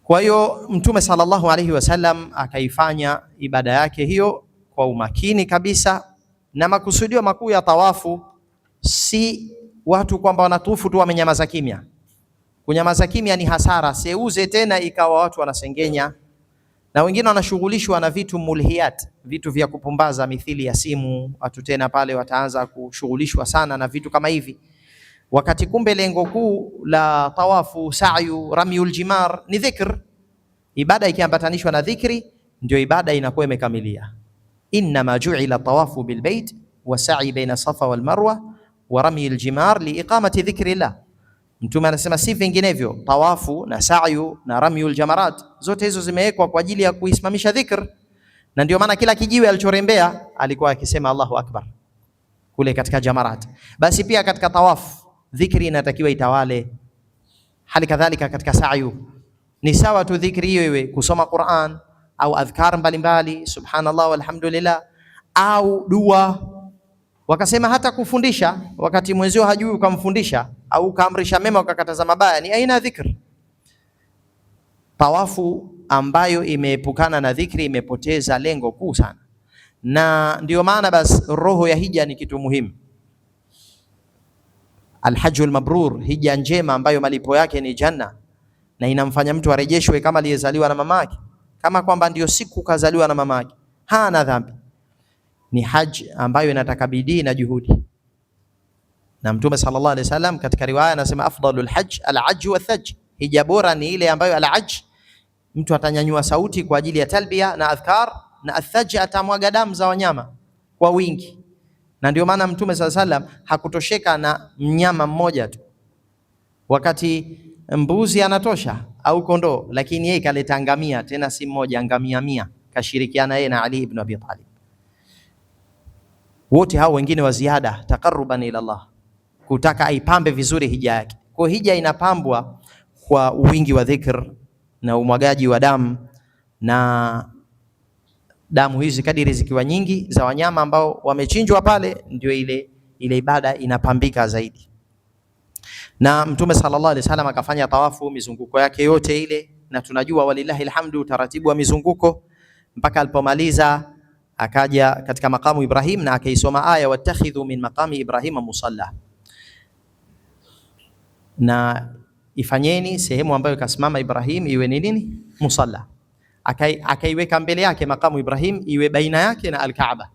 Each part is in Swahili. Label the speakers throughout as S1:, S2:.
S1: Kwa hiyo Mtume sallallahu alaihi wasallam akaifanya ibada yake hiyo kwa umakini kabisa, na makusudio makuu ya tawafu si watu kwamba wanatufu tu wamenyamaza kimya. Kunyamaza kimya ni hasara, seuze tena ikawa watu wanasengenya, na wengine wanashughulishwa na vitu mulhiyat, vitu vya kupumbaza mithili ya simu. Watu tena pale wataanza kushughulishwa sana na vitu kama hivi, wakati kumbe lengo kuu la tawafu, sa'yu, ramyul jimar ni dhikr. Ibada ikiambatanishwa na dhikri ndio ibada inakuwa imekamilia. Innama ju'ila tawafu bilbait wa sa'i baina safa wal marwa wa ramyul jimar liiqamati dhikrillah. Mtume anasema si vinginevyo, tawafu na sa'yu na ramyul jamarat zote hizo zimewekwa kwa ajili ya kuisimamisha dhikr, na ndio maana kila kijiwe alichorembea alikuwa akisema Allahu akbar kule katika jamarat. Basi pia katika tawafu dhikri inatakiwa itawale. Hali kadhalika katika sa'yu ni sawa tu dhikri hiyo iwe kusoma Qur'an au adhkar mbalimbali, subhanallah walhamdulillah, au dua. Wakasema hata kufundisha wakati mwenzio hajui ukamfundisha, au kaamrisha mema ukakataza mabaya, ni aina dhikr. Tawafu ambayo imeepukana na dhikri imepoteza lengo kuu sana, na ndio maana basi roho ya hija ni kitu muhimu. Alhajjul mabrur, hija njema ambayo malipo yake ni janna na inamfanya mtu arejeshwe kama aliyezaliwa na mamake, kama kwamba ndio siku kazaliwa na mamake, hana dhambi. Ni haji ambayo inataka bidii na juhudi, na Mtume sallallahu alaihi wasallam katika riwaya anasema afdalul hajj al-hajj wa thajj, hija bora ni ile ambayo al-hajj mtu atanyanyua sauti kwa ajili ya talbia na adhkar, na athajj atamwaga damu za wanyama kwa wingi. Na ndio maana Mtume sallallahu alaihi wasallam hakutosheka na mnyama mmoja tu, wakati mbuzi anatosha au kondoo, lakini yeye kaleta ngamia, tena si mmoja, ngamia 100, kashirikiana yeye na Ali ibn Abi Talib. Wote hao wengine wa ziada taqarruban ila Allah, kutaka aipambe vizuri hija yake. Kwa hija inapambwa kwa wingi wa dhikr na umwagaji wa damu, na damu hizi kadiri zikiwa nyingi za wanyama ambao wamechinjwa pale, ndio ile ibada inapambika zaidi. Na Mtume sallallahu alaihi wasallam akafanya tawafu mizunguko yake yote ile, na tunajua walillahi alhamdu taratibu wa mizunguko, mpaka alipomaliza akaja katika makamu Ibrahim na akaisoma aya wattakhidhu min maqami Ibrahima musalla, na ifanyeni sehemu ambayo kasimama Ibrahim iwe ni nini? Musalla. Akaiweka mbele yake makamu Ibrahim iwe baina yake na Al-Kaaba,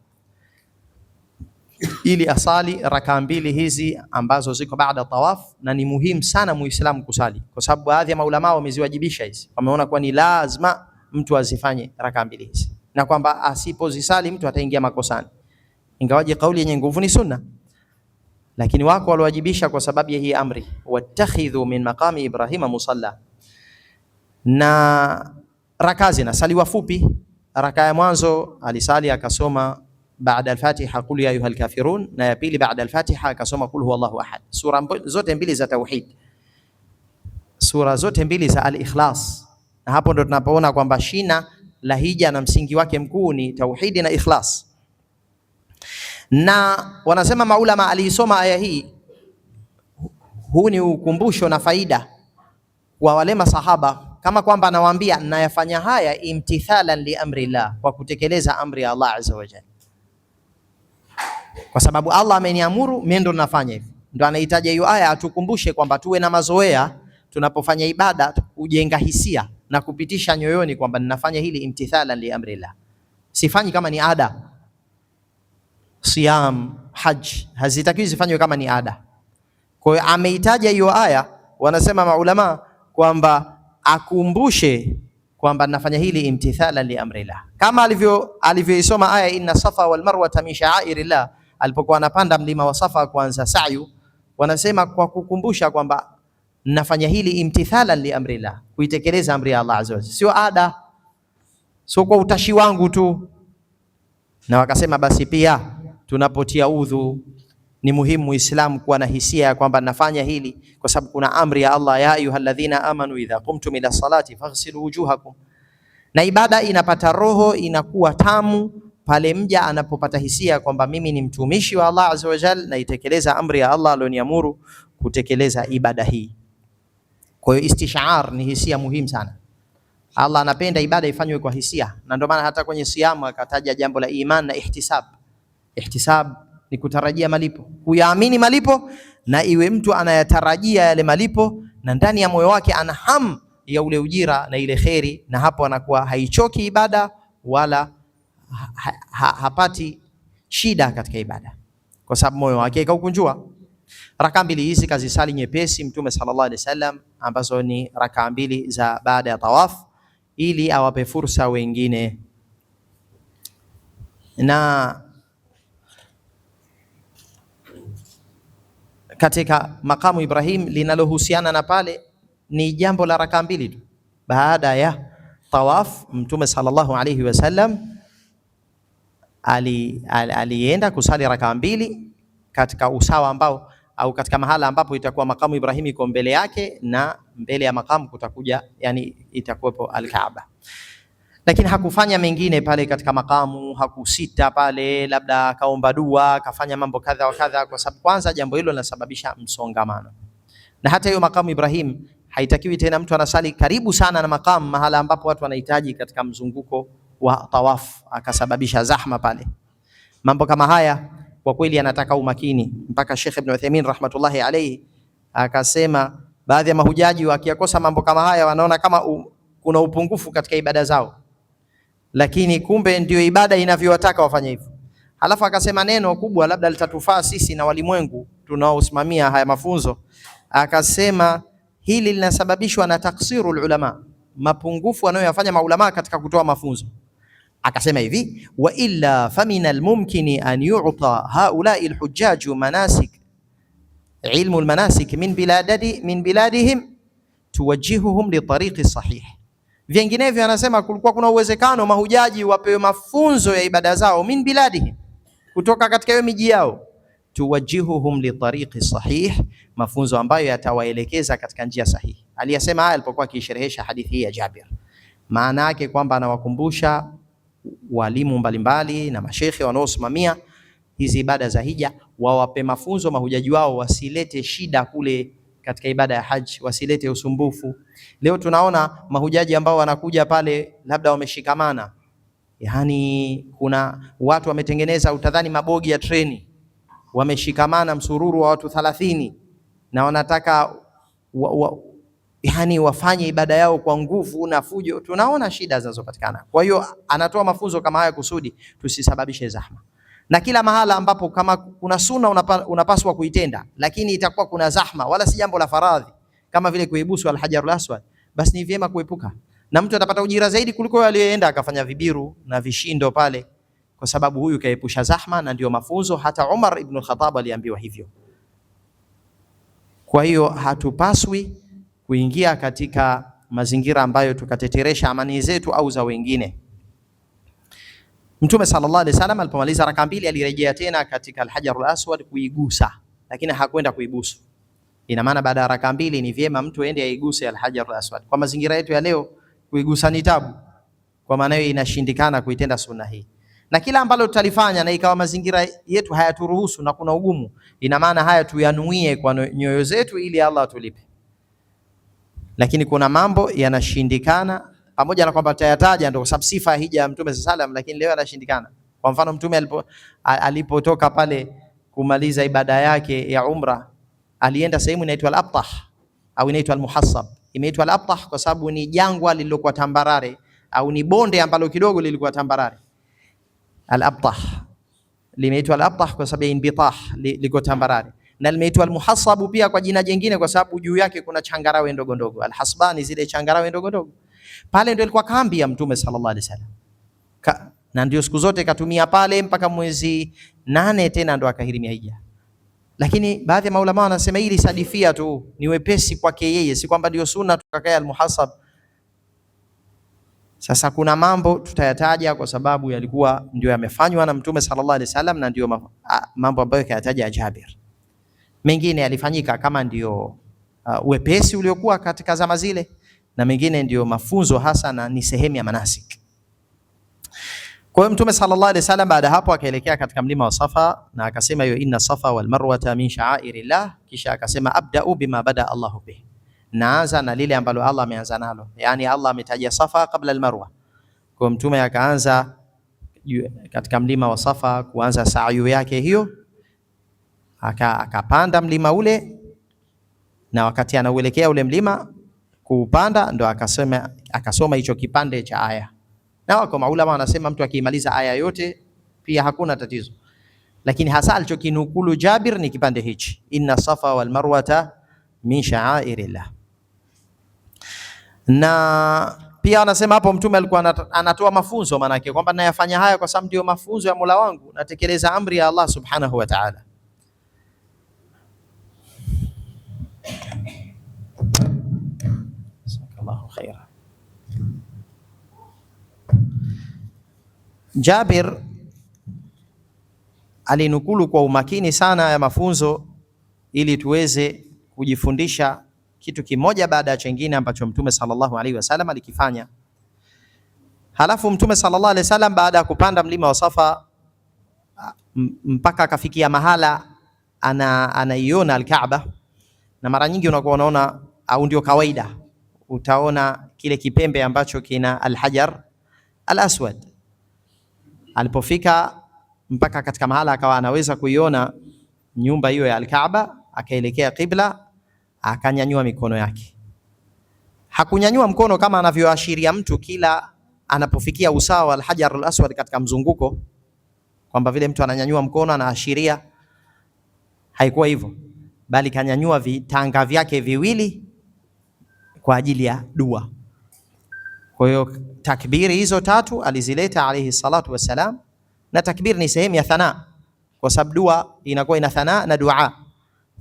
S1: ili asali raka mbili hizi ambazo ziko baada tawaf, na ni muhimu sana muislamu kusali, kwa sababu baadhi ya maulama wameziwajibisha hizi, wameona kuwa ni lazima mtu azifanye raka mbili hizi, na kwamba asipozisali mtu ataingia makosani, ingawaje kauli yenye nguvu ni sunna, lakini wako waliwajibisha kwa sababu ya hii amri, wattakhidhu min maqami Ibrahima musalla. Na raka zinasaliwa fupi. Raka ya mwanzo alisali akasoma baada al-Fatiha qul ya ayyuhal kafirun, na ya pili baada al-Fatiha akasoma qul huwallahu ahad. Sura zote mbili za tauhid, sura zote mbili za al-Ikhlas, na hapo ndo tunapoona kwamba shina la hija na msingi wake mkuu ni tauhidi na ikhlas. Na wanasema maulama aliisoma aya hii, huu ni ukumbusho na faida wa wale masahaba, kama kwamba anawaambia nayafanya haya imtithalan li amrillah, kwa kutekeleza amri ya Allah azza wa jalla, kwa sababu Allah ameniamuru mimi ndo nafanya hivi. Ndo anahitaji hiyo aya atukumbushe kwamba tuwe na mazoea tunapofanya ibada, kujenga hisia na kupitisha nyoyoni kwamba ninafanya hili imtithalan li amrillah, sifanyi kama ni ada. Siyam, hajj hazitakiwi zifanywe kama ni ada. Kwa hiyo ameitaja hiyo aya, wanasema maulama kwamba akumbushe kwamba nafanya hili imtithalan li amrillah, kama alivyoisoma aya inna safa wal marwa min sha'airillah, alipokuwa anapanda mlima wa Safa kuanza sa'yu, wanasema kwa kukumbusha kwamba nafanya hili imtithalan li amrillah, kuitekeleza amri ya Allah azza wa jalla, sio ada, sio kwa utashi wangu tu. Na wakasema basi pia tunapotia udhu ni muhimu Muislamu kuwa na hisia ya kwamba nafanya hili kwa sababu kuna amri ya Allah, ya ayyuhalladhina amanu idha qumtum ila salati faghsilu wujuhakum. Na ibada inapata roho, inakuwa tamu pale mja anapopata hisia kwamba mimi ni mtumishi wa Allah azza wa jalla, na itekeleza amri ya Allah aliyoniamuru kutekeleza ibada hii. Kwa hiyo istishar ni hisia muhimu sana. Allah anapenda ibada ifanywe kwa hisia, na ndio maana hata kwenye siamu akataja jambo la iman na ihtisab. Ihtisab ni kutarajia malipo, kuyaamini malipo na iwe mtu anayatarajia yale malipo, na ndani ya moyo wake ana hamu ya ule ujira na ile kheri, na hapo anakuwa haichoki ibada wala hapati shida katika ibada, kwa sababu moyo wake kaukunjua. Raka mbili hizi kazisali nyepesi Mtume sallallahu alaihi wasallam, ambazo ni raka mbili za baada ya tawaf, ili awape fursa wengine. Na katika makamu Ibrahim linalohusiana na pale ni jambo la raka mbili tu. Baada ya tawaf Mtume sallallahu alaihi wasallam alienda kusali raka mbili katika usawa ambao, au katika mahala ambapo itakuwa makamu Ibrahim iko mbele yake, na mbele ya makamu kutakuja, yani itakuwepo al-Kaaba. Lakini hakufanya mengine pale katika makamu, hakusita pale, labda akaomba dua, akafanya mambo kadha wa kadha, kwa sababu kwanza jambo hilo linasababisha msongamano. Na hata hiyo makamu Ibrahim haitakiwi tena mtu anasali karibu sana na makamu, mahala ambapo watu wanahitaji katika mzunguko wa tawaf, akasababisha zahma pale. Mambo kama haya kwa kweli anataka umakini, mpaka Sheikh Ibn Uthaymeen rahmatullahi alayhi akasema baadhi ya mahujaji wakiyakosa mambo kama haya wanaona kama kuna upungufu katika ibada zao, lakini kumbe ndio ibada inavyowataka wafanye hivyo. Halafu akasema neno kubwa labda litatufaa sisi na walimwengu tunaosimamia haya mafunzo, akasema hili linasababishwa na taksirul ulama, mapungufu wanayoyafanya maulama katika kutoa mafunzo. Akasema hivi, wa illa famin almumkini an yu'ta haula'i alhujjaj manasik ilmu almanasik min biladihim tuwajjihuhum li tariqi sahih. Vinginevyo anasema kulikuwa kuna uwezekano mahujaji wapewe mafunzo ya ibada zao min biladihim, kutoka katika hiyo miji yao, tuwajjihuhum li tariqi sahih, mafunzo ambayo yatawaelekeza katika njia sahihi. Aliyasema haya alipokuwa akisherehesha hadithi hii ya Jabir. Maana yake kwamba anawakumbusha walimu mbalimbali na mashekhe wanaosimamia hizi ibada za hija, wawape mafunzo mahujaji wao, wasilete shida kule katika ibada ya haji, wasilete usumbufu. Leo tunaona mahujaji ambao wanakuja pale labda wameshikamana, yani kuna watu wametengeneza utadhani mabogi ya treni, wameshikamana msururu wa watu 30 na wanataka yani wafanye ibada yao kwa nguvu na fujo. Tunaona shida zinazopatikana. Kwa hiyo anatoa mafunzo kama haya kusudi tusisababishe zahma. Na kila mahala ambapo kama kuna sunna unapaswa kuitenda, lakini itakuwa kuna zahma, wala si jambo la faradhi kama vile kuibusu al-Hajarul Aswad, basi ni vyema kuepuka, na mtu atapata ujira zaidi kuliko yule aliyeenda akafanya vibiru na vishindo pale, kwa sababu huyu kaepusha zahma. Na ndio mafunzo, hata Umar ibn al-Khattab aliambiwa hivyo. Kwa hiyo hatupaswi kuingia katika mazingira ambayo tukateteresha amani zetu au za wengine. Mtume sallallahu alaihi wasallam alipomaliza raka mbili alirejea tena katika al-Hajarul Aswad kuigusa, lakini hakwenda kuibusu. Ina maana baada ya raka mbili ni vyema mtu aende aiguse al-Hajarul Aswad. Kwa mazingira yetu ya leo kuigusa ni tabu, kwa maana hiyo inashindikana kuitenda sunna hii. Na kila ambalo tutalifanya na ikawa mazingira yetu hayaturuhusu na kuna ugumu, ina maana haya tuyanuie kwa nyoyo zetu ili Allah atulipe. Lakini kuna mambo yanashindikana, pamoja na kwamba tutayataja ndio kwa sababu sifa hija ya Mtume sallallahu alaihi wasallam, lakini leo yanashindikana. Kwa mfano Mtume alipotoka pale kumaliza ibada yake ya umra, alienda sehemu inaitwa al-Abtah au inaitwa al-Muhassab. Imeitwa al-Abtah kwa sababu ni jangwa lililokuwa tambarare, au ni bonde ambalo kidogo lilikuwa tambarare. Al-Abtah limeitwa al-Abtah kwa sababu ya inbitah, liko tambarare. Na limeitwa al-Muhassab pia kwa jina jingine kwa sababu juu yake kuna changarawe ndogo ndogo. Al-Hasbani, zile changarawe ndogo ndogo. Pale ndio ilikuwa kambi ya Mtume sallallahu alaihi wasallam. Na ndio siku zote katumia pale mpaka mwezi 8 tena ndo akahirimia hija. Lakini baadhi ya maulama wanasema hili sadifia tu, ni wepesi kwake yeye, si kwamba ndio sunna tukakaa al-Muhassab. Sasa kuna mambo tutayataja kwa sababu yalikuwa ndio yamefanywa na Mtume sallallahu alaihi wasallam, na ndio mambo ambayo kayataja Jabir. Mengine yalifanyika kama ndio wepesi uliokuwa katika zama zile, na mengine ndio mafunzo hasa na ni sehemu ya manasik. Kwa hiyo Mtume sallallahu alaihi wasallam baada hapo akaelekea katika mlima wa Safa na akasema hiyo inna Safa wal Marwata min sha'airillah, kisha akasema abda'u bima bada Allahu bih, naanza na lile ambalo Allah ameanza nalo, yani Allah ametaja Safa kabla al-Marwa. Kwa mtume akaanza katika mlima wa Safa kuanza sa'yu yake hiyo, akapanda mlima ule, na wakati anauelekea ule mlima kuupanda ndo akasoma hicho kipande cha aya. Na wako maulama wanasema mtu akimaliza aya yote pia hakuna tatizo, lakini hasa alichokinukulu Jabir ni kipande hichi, inna safa wal marwata min sha'airillah. Na pia wanasema hapo mtume alikuwa anatoa mafunzo, maana yake kwamba nayafanya haya kwa sababu ndio mafunzo ya Mola wangu, natekeleza amri ya Allah subhanahu wa ta'ala. Jazakallahu khairan. Jabir alinukulu kwa umakini sana ya mafunzo ili tuweze kujifundisha kitu kimoja baada ya chengine ambacho Mtume sallallahu alaihi wasallam alikifanya. Halafu Mtume sallallahu alaihi wasallam baada ya kupanda mlima wa Safa mpaka akafikia mahala anaiona al-Kaaba, na mara nyingi unakuwa unaona, au ndio kawaida, utaona kile kipembe ambacho kina al-Hajar al-Aswad. Alipofika mpaka katika mahala akawa anaweza kuiona nyumba hiyo ya al-Kaaba, akaelekea qibla, akanyanyua mikono yake. Hakunyanyua mkono kama anavyoashiria mtu kila anapofikia usawa wa al-Hajar al-Aswad katika mzunguko, kwamba vile mtu ananyanyua mkono anaashiria. Haikuwa hivyo, bali kanyanyua vitanga vyake viwili kwa ajili ya dua. Kwa hiyo takbiri hizo tatu alizileta alayhi salatu wassalam, na takbir ni sehemu ya thana, kwa sababu dua inakuwa ina thana na dua.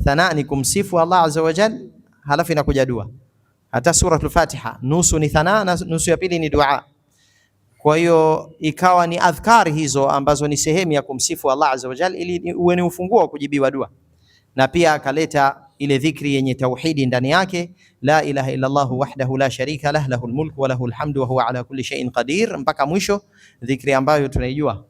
S1: Thana ni kumsifu Allah azza wa jalla, halafu inakuja dua. Hata suratul Fatiha nusu ni thana na nusu ya pili ni dua. Kwa hiyo ikawa ni adhkari hizo ambazo ni sehemu ya kumsifu Allah azza wa jalla, ili uwe ni ufunguo wa kujibiwa dua. Na pia akaleta ile dhikri yenye tauhidi ndani yake, la ilaha illa Allah wahdahu la sharika lah, lahul mulku wa lahul hamdu wa huwa ala kulli shay'in qadir, mpaka mwisho, dhikri ambayo tunaijua